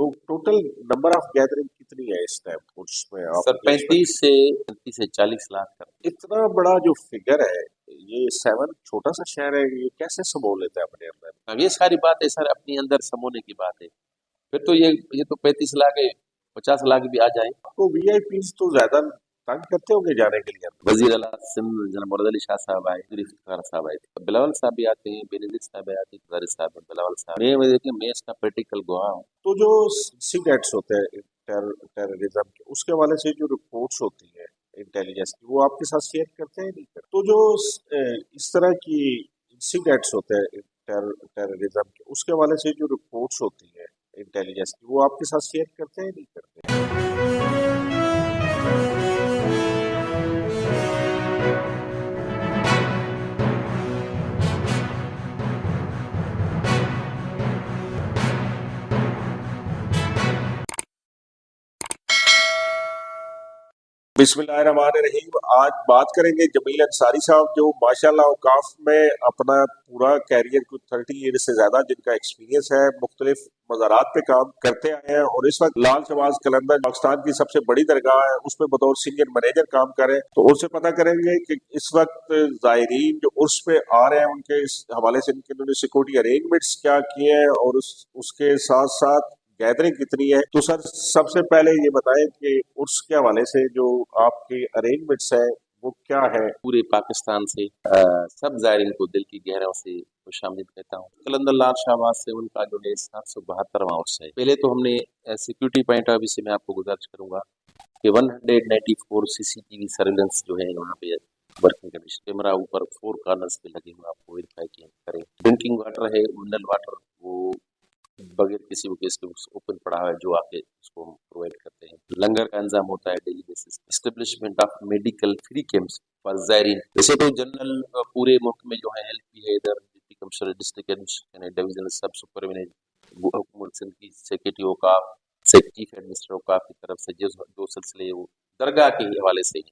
तो total number of gathering कितनी है इस टाइम उसमें आप सर 35 से 40 लाख तक। इतना बड़ा जो फिगर है, ये 7 छोटा सा शहर है, ये कैसे समो लेता है अपने अंदर? अब ये सारी बात है सर अपनी अंदर समोने की बात है। फिर तो ये तो 35 लाख है, 50 लाख भी आ जाए। आपको वीआईपीज तो ज्यादा तंग करते होंगे जाने के लिए? वजीर अला सिंध जनाब मुराद अली शाह साहब आए, इफ्तार साहब आए थे, बिलावल साहब भी आते हैं, बेनजीर साहब आते हैं, गुजारिश साहब हैं, बिलावल साहब। मैं देखिए मैं इसका प्रैक्टिकल गवाह हूँ। तो जो सिगरेट्स होते हैं टेररिज्म के, उसके हवाले से जो रिपोर्ट्स होती है इंटेलिजेंस की, वो आपके साथ शेयर करते हैं नहीं करते? तो जो इस तरह की इंसिडेंट्स होते हैं टेररिज्म के, उसके हवाले से जो रिपोर्ट्स होती है इंटेलिजेंस की, वो आपके साथ शेयर करते हैं नहीं करते? बिस्मिल्लाहिर्रहमानिर्रहीम। आज बात करेंगे जमील अंसारी साहब, जो माशाल्लाह औकाफ में अपना पूरा कैरियर को 30 ईयर से ज्यादा जिनका एक्सपीरियंस है, मुख्तलिफ मज़ारात पे काम करते आए हैं और इस वक्त लाल शहबाज कलंदर पाकिस्तान की सबसे बड़ी दरगाह है, उसमें बतौर सीनियर मैनेजर काम कर रहे हैं। तो उनसे पता करेंगे कि इस वक्त ज़ायरीन जो उर्स पे आ रहे हैं, उनके इस हवाले से उन्होंने सिक्योरिटी अरेंजमेंट्स क्या किए हैं और उसके साथ साथ गैदरिंग कितनी है। तो सर सबसे पहले ये बताएं कि उर्स के हवाले से जो आपके अरेंजमेंट्स है वो क्या है? पूरे पाकिस्तान से सब ज़ायरीन को दिल की गहराइयों से खुशामदीद कहता हूँ। कलंदर लाल शहबाज से उनका जो है 772वां उर्स है। पहले तो हमने सिक्योरिटी पॉइंट ऑफ व्यू से मैं आपको गुजारिश करूंगा कि 194 सीसीटीवी सर्विलेंस जो है वहाँ पे वर्किंग कंडीशन, कैमरा ऊपर 4 कॉर्नर्स पे लगे हुए, आपको वेरीफाई करें। ड्रिंकिंग वाटर है, मिनरल वाटर, वो बगैर किसी केस के ओपन पड़ा हुआ है, जो आके उसको प्रोवाइड करते हैं। लंगर का इंतजाम होता है daily basis. Establishment of medical free camps for ज़ायरीन। वैसे तो जनरल पूरे मुल्क में जो है हेल्प है, इधर deputy commissioner, district administration, divisional सब सुपरविजन हुकूमत सिंध की सेक्रेटरी औकाफ, चीफ एडमिनिस्ट्रेटर औकाफ की तरफ से जो सिलसिले वो दरगाह के हवाले से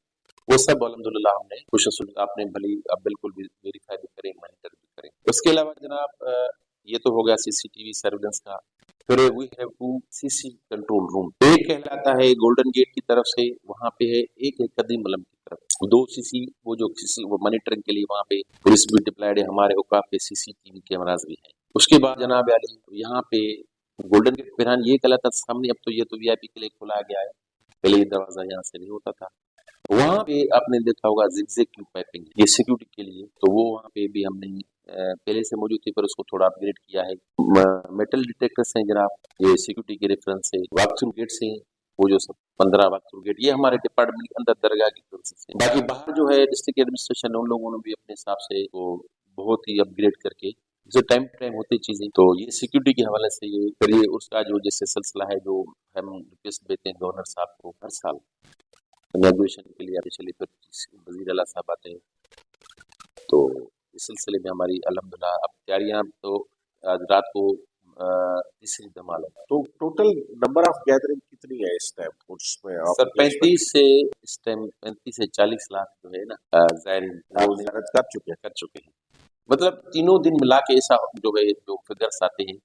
वो सब अल्हम्दुलिल्लाह हमने कोशिश, आपने भली अब बिल्कुल भी वेरीफाई भी करें, मॉनिटर भी करें। उसके अलावा जनाब ये तो हो गया सीसीटीवी सर्विलेंस का। फिर we have to CC control room. एक कहलाता है गोल्डन गेट की तरफ से, वहाँ पे है, एक है कदीम मलम की तरफ। 2 सीसी वो जो सीसी वो मॉनिटरिंग के लिए वहाँ पे पुलिस भी डिप्लॉयड है, हमारे औकाफ पे सीसीटीवी कैमरास भी हैं। उसके बाद जनाब अली यहाँ पे गोल्डन गेट फिरहान ये कहलाता था सामने, अब तो ये तो वीआईपी के लिए खोला गया है, पहले ये दरवाजा यहाँ से नहीं होता था। वहाँ पे आपने देखा होगा जिगजैग की पाइपिंग, ये सिक्योरिटी के लिए, तो वो वहाँ पे भी हमने पहले से मौजूद थी, पर उसको थोड़ा अपग्रेड किया है। मेटल डिटेक्टर्स हैं जनाब, ये सिक्योरिटी के रेफरेंस से। वॉक थ्रू गेट्स हैं, वो जो सब 15 वॉक थ्रू गेट, ये हमारे डिपार्टमेंट के अंदर दरगाह की प्रोसेस है। बाकी बाहर जो है डिस्ट्रिक्ट एडमिनिस्ट्रेशन, उन लोगों ने भी अपने हिसाब से वो बहुत ही अपग्रेड करके जो टाइम टाइम होती चीजें, तो ये सिक्योरिटी के हवाले से ये करिए। उसका जो जैसे सिलसिला है, जो हम रिक्वेस्ट देते हैं गवर्नर साहब को हर साल इनॉग्रेशन के लिए, चलिए फिर वजीर अला साहब आते हैं, तो इस सिलसिले में हमारी अल्हम्दुलिल्लाह अब तैयारियां, तो आज रात को तीसरी धमाल है। तो टोटल नंबर ऑफ गैदरिंग कितनी है इस टाइम उसमें? सर 35 से इस टाइम 35 से 40 लाख जो है ना ज़ायरीन कर चुके हैं। मतलब तीनों दिन मिला के ऐसा जो है, जो फिगर्स आते हैं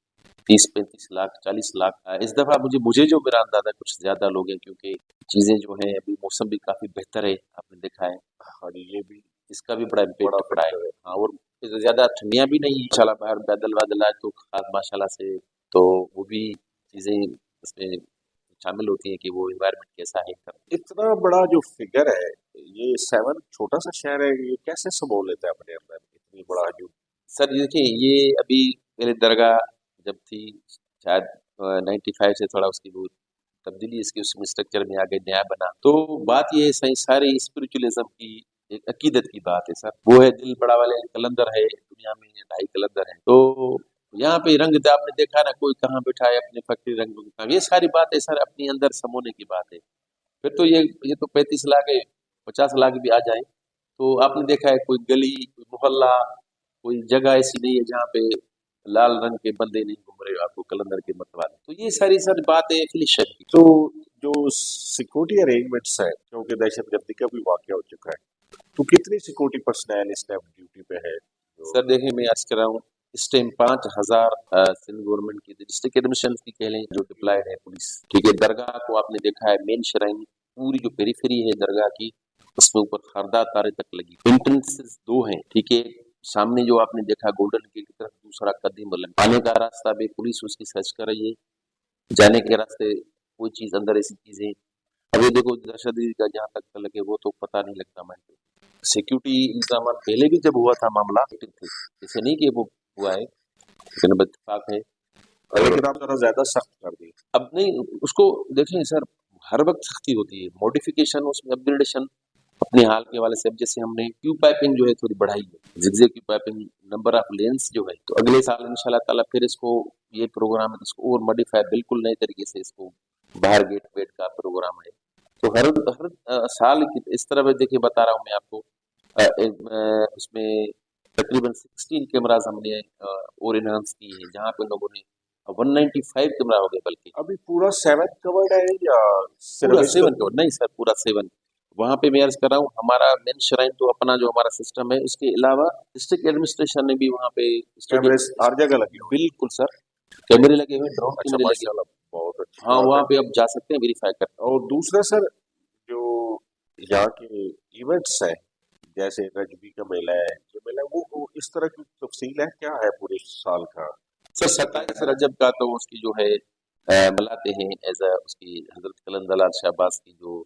30-35 लाख 40 लाख। इस दफा मुझे जो मेरा अंदाजा कुछ ज्यादा लोग हैं, क्योंकि चीजें जो है अभी मौसम भी काफी बेहतर है, आपने देखा है। हाँ, ये भी इसका भी बड़ा इम्पैक्ट पड़ा है। हाँ, और ज्यादा ठंडियां भी नहीं है, इंशाल्लाह बाहर बादल बादल आए तो खास माशाल्लाह से, तो वो भी चीजें इसमें शामिल होती हैं कि वो एनवायरनमेंट कैसा है। इतना बड़ा जो फिगर है, ये 7 छोटा सा शहर है, ये कैसे समो लेता है अपने अंदर इतनी बड़ा जो? सर देखिए, ये अभी मेरे दरगाह जब थी, शायद 95 से थोड़ा उसकी वो तब्दीली इसके उसमें स्ट्रक्चर में आ गई, नया बना। तो बात ये है सही, सारी स्पिरिचुअलिज्म की एक अकीदत की बात है सर। वो है दिल बड़ा वाले कलंदर है, दुनिया में 2.5 कलंदर है। तो यहाँ पे रंग आपने देखा ना, कोई कहाँ बैठा है अपने फैक्ट्री रंग में, ये सारी बातें सर अपनी अंदर समोने की बात है। फिर तो ये तो 35 लाख है, 50 लाख भी आ जाए, तो आपने देखा है कोई गली, कोई मोहल्ला, कोई जगह ऐसी नहीं है जहाँ पे लाल रंग के बंदे नहीं घूम रहे हो आपको कलंदर के मतवाले। तो ये सारी सर बातें एफिलिएशन की। तो जो सिक्योरिटी अरेंजमेंट्स है, क्योंकि दहशतगर्दी का भी वाकया हो चुका है, तो कितनी सिक्योरिटी पर्सनल इस टाइम ड्यूटी पे है? सर देखिए, मैं अर्ज कर रहा हूँ, اس ٹائم 5,000 سندھ گورنمنٹ کی ڈسٹرکٹ ایڈمنسٹریشن کی کہہ لیں جو ڈپلائڈ ہے پولیس، ٹھیک ہے۔ درگاہ کو آپ نے دیکھا ہے، مین شرائن پوری جو پیریفری ہے درگاہ کی، اس میں اوپر خاردار تارے تک لگی، انٹرنسز 2 ہیں، ٹھیک ہے۔ سامنے جو آپ نے دیکھا گولڈن گیٹ کی طرف، دوسرا قدیم علم، آنے کا راستہ بھی پولیس اس کی سرچ کر رہی ہے، جانے کے راستے کوئی چیز اندر ایسی چیزیں، اب یہ دیکھو دہشت گردی کا جہاں تک تعلق ہے وہ تو پتہ نہیں لگتا میں سیکیورٹی انتظامات پہلے بھی جب ہوا تھا معاملہ تھے، ایسے نہیں کہ وہ ہوا ہے، لیکن اب اتفاق ہے۔ لیکن آپ ذرا زیادہ سخت کر دی۔ اب نہیں، اس کو دیکھیں سر، ہر وقت سختی ہوتی ہے، موڈیفیکیشن، اس میں اپگریڈیشن اپنے حال کے حوالے سے۔ اب جیسے ہم نے کیو پائپنگ جو ہے تھوڑی بڑھائی ہے، زگزیگ کیو پائپنگ، نمبر آف لینس جو ہے، تو اگلے سال انشاءاللہ تعالیٰ پھر اس کو یہ پروگرام ہے، اس کو اور موڈیفائی بالکل نئے طریقے سے اس کو باہر گیٹ ویٹ کا پروگرام ہے۔ تو ہر سال اس طرح دیکھیے بتا رہا ہوں میں آپ کو، اس میں تقریباً 16 کیمراز ہم نے اور انہانس کی ہیں، جہاں پہ لوگوں نے 195 کیمرہ ہو گئے، بلکہ ابھی پورا 7 کورڈ ہے یا صرف پورا اس کا؟ 7 نہیں سر، پورا 7 وہاں پہ میں عرض کر رہا ہوں، ہمارا مین شرائن تو اپنا جو ہمارا سسٹم ہے، اس کے علاوہ ڈسٹرکٹ ایڈمنسٹریشن نے بھی وہاں پہ کیمرے ہر جگہ لگے ہوئے؟ بالکل سر، کیمرے لگے ہوئے، ڈرون اچھا، کیمرے لگے ماشاء اللہ، بہت ہوئے، اچھی ہاں بات وہاں ہے۔ پہ اب جا سکتے ہیں ویریفائی کر۔ اور دوسرا سر، جو یہاں کے ایونٹس ہیں جیسے رجبی کا میلہ ہے، یہ میلہ وہ اس طرح کی تفصیل ہے، کیا ہے پورے سال کا؟ سر 27 رجب کا تو اس کی جو ہے ملاتے ہیں ایز اے اس کی حضرت قلندر لال شہباز کی جو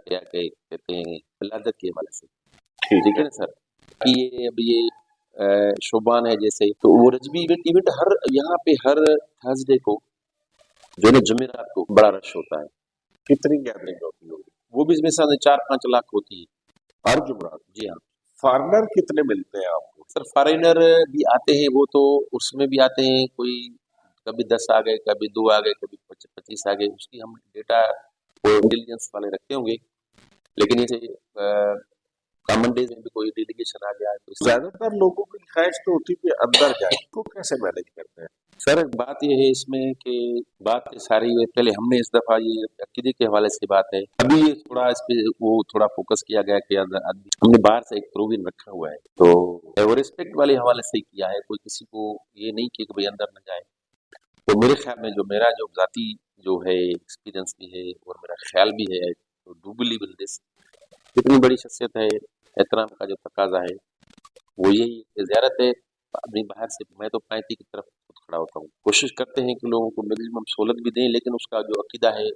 کیا کہتے ہیں ولادت کے حوالے سے، ٹھیک ہے نا سر، کہ یہ اب یہ شوبان ہے جیسے، تو وہ رجبی ایونٹ ہر یہاں پہ ہر تھرسڈے کو جو ہے نا جمعرات کو بڑا رش ہوتا ہے، کتنی گیدرنگ ہوتی ہوگی؟ وہ بھی مثال 4-5 لاکھ ہوتی ہے ہر جمعرات؟ جی ہاں فارنر کتنے ملتے ہیں آپ کو؟ سر، فارینر بھی آتے ہیں، وہ تو اس میں بھی آتے ہیں، کوئی کبھی 10 آ گئے، کبھی 2 آ گئے، کبھی 25 آ گئے، اس کی ہم ڈیٹا انٹیلیجنس والے رکھتے ہوں گے، لیکن یہ کامن ڈیز میں بھی کوئی ڈیلیگیشن آ گیا ہے تو اس میں زیادہ تر لوگوں کی خواہش تو ہوتی ہے کہ اندر جائیں، اس کو کیسے مینج کرتے ہیں؟ سر بات یہ ہے اس میں کہ بات ساری ہے، پہلے ہم نے اس دفعہ یہ عقیدے کے حوالے سے بات ہے، ابھی یہ تھوڑا اس پہ وہ تھوڑا فوکس کیا گیا کہ ہم نے باہر سے ایک پرووین رکھا ہوا ہے، تو ریسپیکٹ والے حوالے سے ہی کیا ہے، کوئی کسی کو یہ نہیں کہ بھائی اندر نہ جائے۔ تو میرے خیال میں جو میرا جو ذاتی جو ہے ایکسپیرینس بھی ہے اور میرا خیال بھی ہے، تو ڈو بلیو ان دس، اتنی بڑی شخصیت ہے، احترام کا جو تقاضا ہے وہ یہی ہے کہ زیارت ہے اپنی باہر سے، میں تو پینتی کی طرف خود کھڑا ہوتا ہوں، کوشش کرتے ہیں کہ لوگوں کو میکسیمم سہولت بھی دیں، لیکن اس کا جو عقیدہ ہے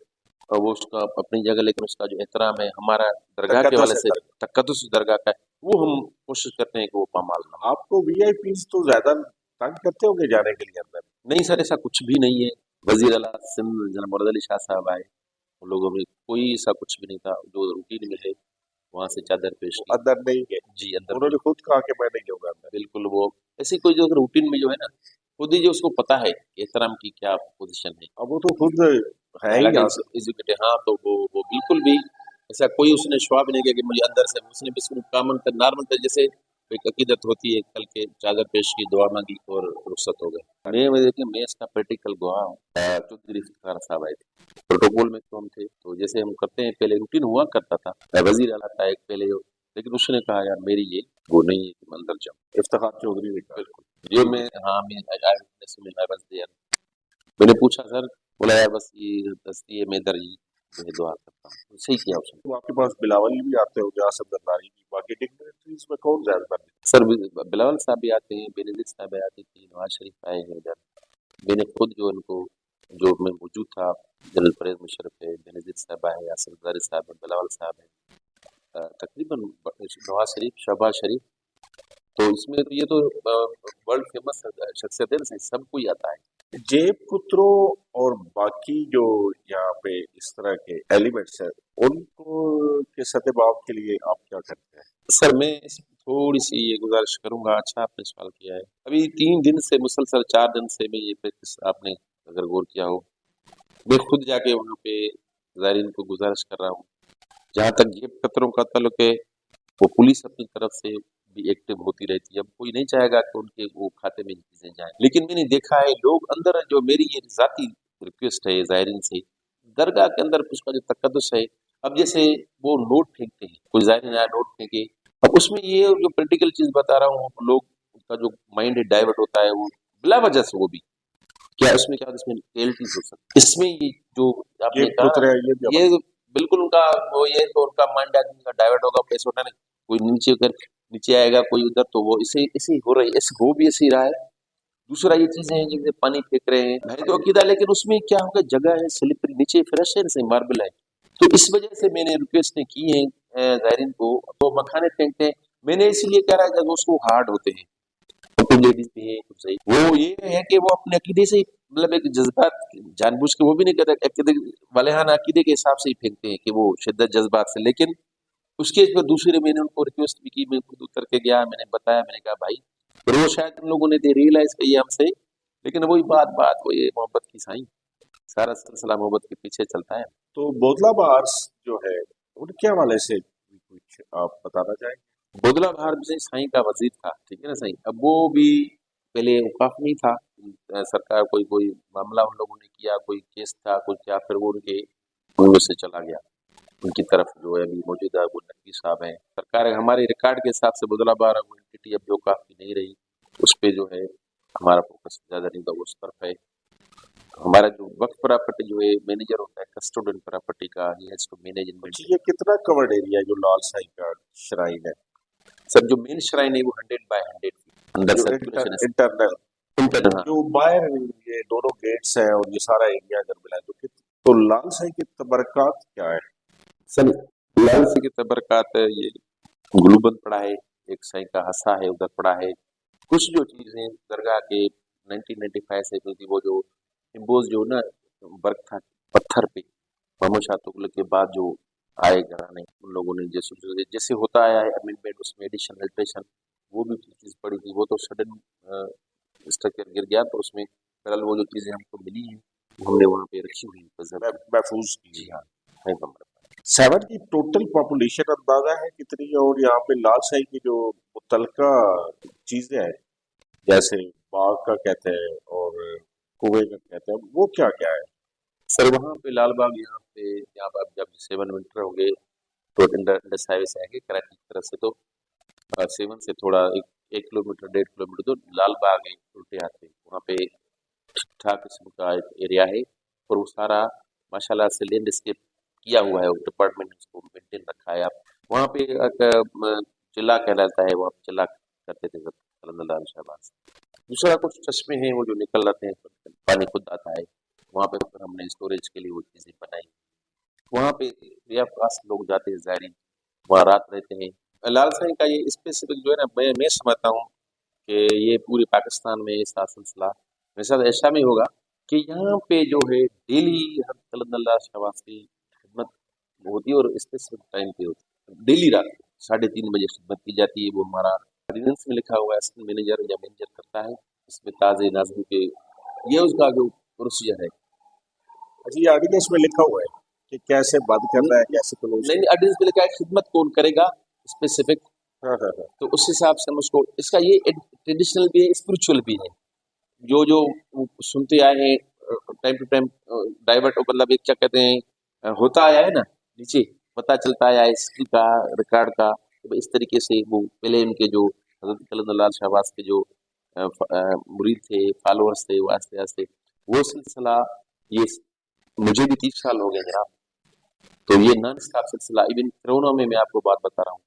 وہ اس کا اپنی جگہ، لیکن اس کا جو احترام ہے ہمارا درگاہ کے حوالے سے، تقدس درگاہ کا ہے، وہ ہم کوشش کرتے ہیں کہ وہ پامال نہ ہو۔ آپ کو وی آئی پیز تو زیادہ تنگ کرتے ہوں گے جانے کے لیے اندر؟ نہیں سر، ایسا کچھ بھی نہیں ہے، وزیر اعلیٰ سندھ جناب مراد علی شاہ صاحب آئے، ان لوگوں میں کوئی ایسا کچھ بھی نہیں تھا، جو روٹین میں ہے وہاں سے چادر پیش کی، اندر نہیں گئے؟ جی اندر انہوں نے خود کہا کہ میں نہیں جاؤں گا اندر؟ بالکل، وہ ایسی کوئی جو روٹین میں جو ہے نا، خود ہی جو اس کو پتا ہے کہ احترام کی کیا پوزیشن ہے، اب وہ تو خود ہے ہی یہاں سے۔ ایجوکیٹڈ، ہاں، تو وہ بالکل بھی ایسا کوئی اس نے شواب نہیں کیا کہ مجھے اندر سے، اس نے بالکل کامن نارمل تھا، جیسے ایک عقیدت ہوتی ہے، کل کے چادر پیش کی، دعا مانگی اور رخصت ہو گئے۔ میں دیکھیں، میں اس کا پریکٹیکل گواہ ہوں، چودھری افتخار صاحب آئے تھے، پروٹوکول میں تو ہم تھے، تو جیسے ہم کرتے ہیں پہلے روٹین ہوا کرتا تھا، وزیر اعلیٰ تھا ایک پہلے، لیکن اس نے کہا یار میری یہ وہ نہیں ہے کہ میں اندر جاؤں، افتخار چودھری نے کہا؟ بالکل، یہ میں ہاں میں نے پوچھا سر، بولا یار بس یہ دستی ہے، میں ادھر ہی جو ہے دعا کرتا ہوں، صحیح کیا اس نے۔ تو آپ کے پاس بلاول بھی آتے ہو، آصف زرداری بھی، باقی ڈگنیٹریز میں کون زیادہ تر؟ سر بلاول صاحب بھی آتے ہیں، بینظیر صاحب آتے تھے، نواز شریف آئے ہیں ادھر، میں نے خود جو ان کو جو میں موجود تھا، جنرل پریز مشرف ہے، بینظیر صاحب آئے، آصف زرداری صاحب ہیں، بلاول صاحب ہیں، تقریباً نواز شریف، شہباز شریف، تو اس میں تو یہ تو ورلڈ فیمس شخصیت ہے، سب کو ہی آتا ہے۔ جیب کتروں اور باقی جو یہاں پہ اس طرح کے ایلیمنٹس ہیں، ان کو کے سطح باب کے لیے آپ کیا کرتے ہیں؟ سر میں اس تھوڑی سی یہ گزارش کروں گا، اچھا آپ نے سوال کیا ہے، ابھی 3 دن سے مسلسل 4 دن سے میں یہ پریکٹس آپ نے اگر غور کیا ہو، میں خود جا کے وہاں پہ زائرین کو گزارش کر رہا ہوں، جہاں تک جیب کتروں کا تعلق ہے وہ پولیس اپنی طرف سے بھی ایکٹیو ہوتی رہتی ہے، اب کوئی نہیں چاہے گا کہ ان کے وہ کھاتے میں چیزیں جائیں، لیکن میں نے دیکھا ہے لوگ اندر، جو میری یہ ذاتی ریکویسٹ ہے زائرین سے، درگاہ کے اندر اس کا جو تقدس ہے، اب جیسے وہ نوٹ پھینکتے ہیں، کوئی زائرین آیا نوٹ پھینکے، اب اس میں یہ جو پریکٹیکل چیز بتا رہا ہوں، لوگ उनका जो माइंड डाइवर्ट होता है वो बिला वजह से, वो भी क्या उसमें क्या इसमें रियलिटीज हो सकती है। इसमें ये जो ये आपने कहा पुत्र है, ये भी ये बिल्कुल उनका वो, ये तो उनका माइंड आदमी का डाइवर्ट होगा, पैसे उठाने कोई नीचे कर नीचे आएगा, कोई उधर, तो वो इसे इसे हो रही है, ऐसे हो भी ऐसे ही रहा है। दूसरा ये चीजें हैं जैसे पानी फेंक रहे हैं, है तो अकीदा, लेकिन उसमें क्या होगा, जगह है स्लिपरी, नीचे फ्रेश है, सही मार्बल है, तो इस वजह से मैंने रिक्वेस्ट की है जायरीन को, तो मखाने फेंकते हैं। मैंने इसीलिए कह रहा है जब उसको हार्ड होते हैं, तो कुछ लेडीज भी है, कुछ सही, वो ये है कि वो अपने अकीदे से मतलब एक जज्बात जानबूझ के वो भी नहीं करते, अकीदे वाले हाँ अकीदे के हिसाब से ही फेंकते हैं कि वो शिद्दत जज्बात से, लेकिन उसके पर दूसरे मैंने उनको रिक्वेस्ट भी की, मैं खुद उतर के गया, मैंने बताया, मैंने कहा भाई, फिर वो शायद उन लोगों ने रियलाइज किया हमसे, लेकिन वही बात वो ये मोहब्बत की साईं, सारा सिलसिला मोहब्बत के पीछे चलता है। तो बोदला बार्स जो है उनके हवाले से कुछ आप बताना चाहेंगे? बोदला भार भी साईं का वजीर था, ठीक है ना साईं, अब वो भी पहले औकाफ नहीं था, सरकार कोई कोई मामला उन लोगों ने किया, कोई केस था कुछ क्या, फिर वो उनके मुंह से चला गया, उनकी तरफ जो है अभी मौजूदा वो नकवी साहब हैं, सरकार हमारे रिकॉर्ड के हिसाब से बोदला बार वो एंटिटी अब जो काफी नहीं रही, उस पर जो है हमारा फोकस ज्यादा नहीं था, उस तरफ है। हमारा जो वक्त प्रॉपर्टी जो है मैनेजर होता है कस्टोडियन प्रॉपर्टी का, ही हैज टू मैनेज अच्छा, इन्वेंटरी। ये कितना कवर्ड एरिया है जो लाल साईं का श्राइन है? सर जो मेन श्राइन है वो 100 by 100 फीट अंदर जो सर्कुलेशन है, इंटरनल इंटरनल, हाँ। जो बाहर ये दोनों गेट्स हैं और ये सारा एरिया अगर मिला तो लाल साईं के तबरकात क्या है? सर लाल सिंह के तबरकात ये गुलूबंद पड़ा है, एक साईं का हसा है उधर पड़ा है, कुछ जो चीजें दरगाह के 1995 से हुई थी, वो जो इम्पोज जो ना वर्क था पत्थर पे, मोहम्मद शाह तुगलक के बाद जो आए घराने, उन लोगों ने जैसे जैसे होता आया है अमेंडमेंट, उसमें एडिशन अल्ट्रेशन, वो भी चीज पड़ी थी, वो तो सडन स्ट्रक्चर गिर गया, तो उसमें फिलहाल वो जो चीजें हमको मिली हैं वो हमने वहाँ पे रखी हुई है महफूज की। जी हाँ, है कमरा। 7 की टोटल पॉपुलेशन अंदाजा है कितनी है? और यहाँ पे लाल साईं की जो मुतलका चीजें हैं जैसे बाग का कहते हैं और कुएं का कहते हैं, वो क्या क्या है? सर वहाँ पे लाल बाग, यहाँ पे जब 7 विंटर होंगे तो इंडस हाईवे से आएंगे कराची की तरफ से, तो 7 से थोड़ा 1 किलोमीटर 1.5 किलोमीटर तो लाल बाग है उल्टे हाथ पे, वहाँ पे ठीक ठाक किस्म का एक एरिया है, और वो सारा माशाल्लाह से लैंडस्केप किया हुआ है, डिपार्टमेंट ने उसको मेंटेन रखा है। आप वहाँ पे एक चिल्ला कहलाता है, वहाँ पे चिल्ला करते थे सब अलहमदुलिल्लाह शाहबाज। दूसरा कुछ चश्मे हैं वो जो निकल आते हैं, पानी खुद आता है, वहाँ पे फिर हमने स्टोरेज के लिए वो चीज़ें बनाई। वहाँ पे या पास लोग जाते हैं ज़ायरीन, वहाँ रात रहते हैं। लाल साईं का ये स्पेसिफिक जो है ना, मैं समझता हूँ कि ये पूरे पाकिस्तान में ऐसा सिलसिला मेरे साथ ऐसा भी होगा कि यहाँ पे जो है डेली हर तलल्लाह शहबाज की खिदमत होती है, और स्पेसिफिक टाइम पे होती है, डेली रात को 3:30 बजे खिदमत की जाती है। वो हमारा ऑर्डिनेंस में लिखा हुआ है, असिस्टेंट मैनेजर या मैनेजर करता है, इसमें ताज़े नाज़िम के ये उसका जो प्रोसीजर है। अच्छा, ये आर्डिनेंस में लिखा हुआ है कि कैसे बंद करना है, कैसे क्लोज नहीं, करना ऑर्डिनेंस में लिखा है खिदमत कौन करेगा स्पेसिफिक, है? हाँ हाँ हाँ। तो उस हिसाब से हम उसको, इसका ये ट्रेडिशनल भी है, स्पिरिचुअल भी है, जो जो वो सुनते आए हैं टाइम टू टाइम, डाइवर्ट मतलब एक क्या कहते हैं, होता आया है ना नीचे, पता चलता आया है हिस्ट्री का, रिकॉर्ड का, तो भाई इस तरीके से वो पहले इनके जो हजरत कलंदर शहबाज के जो मुरीद थे, फॉलोअर्स थे, वो आस्ते आस्ते वो सिलसिला, ये मुझे भी 30 साल हो गए जनाब, तो ये नॉन स्टॉप सिलसिला, इवन कोरोना में मैं आपको बात बता रहा हूँ,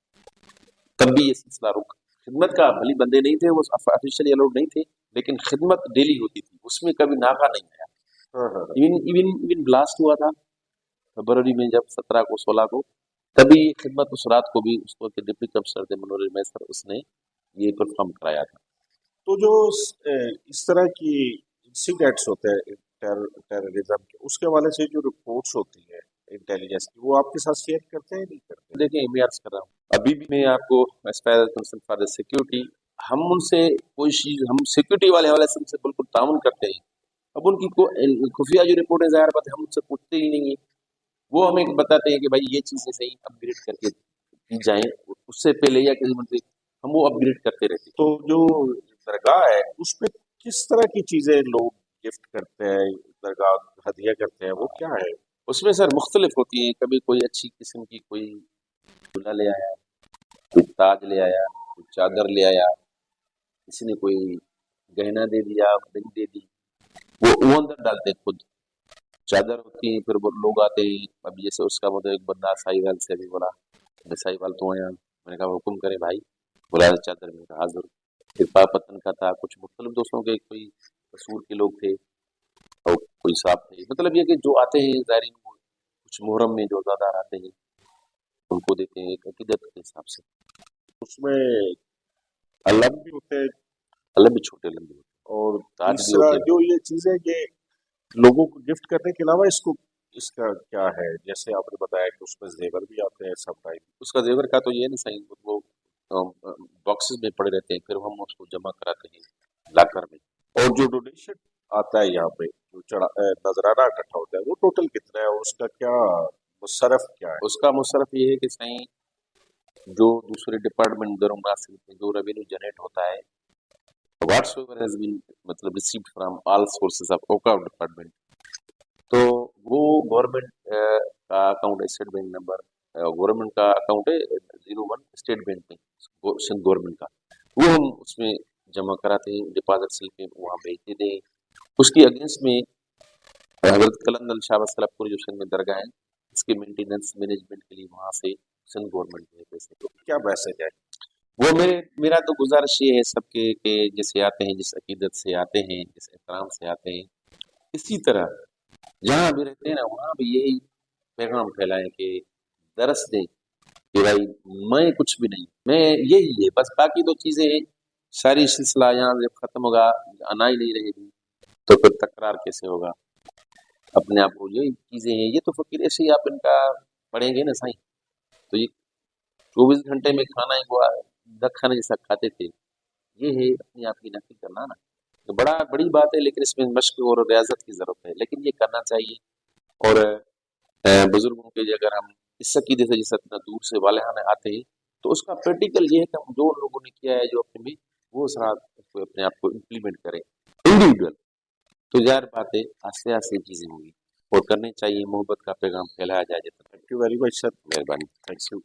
तब भी ये सिलसिला रुक, खिदमत का भली बंदे नहीं थे, वो ऑफिशियल लोग नहीं थे, लेकिन खिदमत डेली होती थी, उसमें कभी नागा नहीं आया। हाँ हाँ हाँ। इवन इवन इवन ब्लास्ट हुआ था फरवरी में, जब 17 को 16 को, तभी खिदमत उस रात को भी उसको डिप्टी कमिश्नर थे मनोहर मैसर, उसने ये परफॉर्म कराया था। तो जो इस तरह की इंसिडेंट्स होते हैं टेररिज्म के, उसके हवाले से जो रिपोर्ट्स होती है इंटेलिजेंस की, वो आपके साथ शेयर करते हैं नहीं करते? देखिए मैं अर्ज कर रहा हूँ, अभी भी मैं आपको Aspire concern for the security, हम उनसे कोई चीज, हम सिक्योरिटी वाले हवाले से उनसे बिल्कुल ताउन करते हैं। अब उनकी खुफिया जो रिपोर्ट है, ज़ाहिर बात है हम उनसे पूछते ही नहीं है, वो हमें बताते हैं कि भाई ये चीजें सही अपग्रेड करके की जाए, उससे पहले या किसी मंत्री, हम वो अपग्रेड करते रहते हैं। तो जो दरगाह है उस पे किस तरह की चीजें लोग गिफ्ट करते हैं, दरगाह हदिया करते हैं, वो क्या है? उसमें सर मुख्तलिफ होती है, कभी कोई अच्छी किस्म की कोई झूला ले आया, कोई ताज ले आया, कोई चादर ले आया, किसी ने कोई गहना दे दिया, रिंग दे दी, वो अंदर डालते हैं खुद, चादर होती है, फिर वो लोग आते हैं। अब जैसे उसका मतलब एक बंदा साहिवाल से अभी बोला, मैं साहिवाल तो आया, मैंने कहा हुक्म करे भाई, बोला चादर, मैंने कहा हाजिर। फिर पापतन का था, कुछ मुख्तलिफ दोस्तों के, कोई कसूर के लोग थे और कोई साहब थे। मतलब ये कि जो आते हैं ज़ायरीन को, कुछ मुहर्रम में जो ज़्यादा आते हैं उनको देते हैं एक अकीदत के हिसाब से। उसमें अलग भी होते हैं अलग भी छोटे लंबे होते और हैं, ताज भी तीसरा होते हैं। जो ये चीज है ये लोगों को गिफ्ट करने के अलावा इसको इसका क्या है, जैसे आपने बताया कि उसमें जेवर भी आते हैं समटाइम। उसका जेवर का तो ये नहीं सही, वो बॉक्सेस में पड़े रहते हैं, फिर हम उसको जमा कराते हैं लाकर में। और जो डोनेशन आता है यहाँ पे जो नजराना इकट्ठा होता है वो टोटल कितना है और उसका क्या मुशर्रफ क्या है? उसका मुशर्रफ ये है कि सही जो दूसरे डिपार्टमेंट दरुमना से जो रेवेन्यू जनरेट होता है, whatsoever has been मतलब received from all sources of OCAV department, तो वो गवर्नमेंट का अकाउंट है, स्टेट बैंक नंबर, गवर्नमेंट का अकाउंट है 01 स्टेट बैंक में, सिंध गवर्नमेंट का, वो हम उसमें जमा कराते हैं, डिपॉजिट स्लिप में वहाँ भेज देते हैं। उसकी अगेंस्ट में हजरत कलंदर शाह सलापुर जो सिंध में दरगाह है, इसके मेंटेनेंस मैनेजमेंट के लिए वहाँ से सिंध गवर्नमेंट में पैसे। तो क्या मैसेज है? वो मेरा तो गुजारिश ये है सबके के जैसे आते हैं, जिस अकीदत से आते हैं, जिस एहतराम से आते हैं, इसी तरह जहाँ भी रहते हैं ना वहाँ भी यही पैगाम फैलाएं कि दरस दें कि भाई मैं कुछ भी नहीं, मैं यही है बस, बाकी तो चीजें सारी सिलसिला यहाँ जब खत्म होगा, आना ही नहीं रहेगी, तो फिर तकरार कैसे होगा? अपने आप को यही चीजें हैं, ये तो फकीर ऐसे ही आप इनका पढ़ेंगे ना साईं, तो ये 24 घंटे में खाना ही वो खाना जैसा खाते थे, ये है अपने आप की नफी करना ना। तो बड़ी बात है, लेकिन इसमें मश्क और रियाजत की जरूरत है, लेकिन ये करना चाहिए। और बुजुर्गों के अगर हम इस अकीदे से जिस इतना दूर से वाले आते हैं, तो उसका प्रैक्टिकल ये है कि हम जो लोगों ने किया है जो अपने में, वो सारा अपने आप को इम्प्लीमेंट करें इंडिविजुअल। तो यार बात है, आस्ते आस्ते चीजें होंगी और करनी चाहिए, मोहब्बत का पैगाम फैलाया जाए जितना। Thank you very much sir. मेहरबानी। Thank you.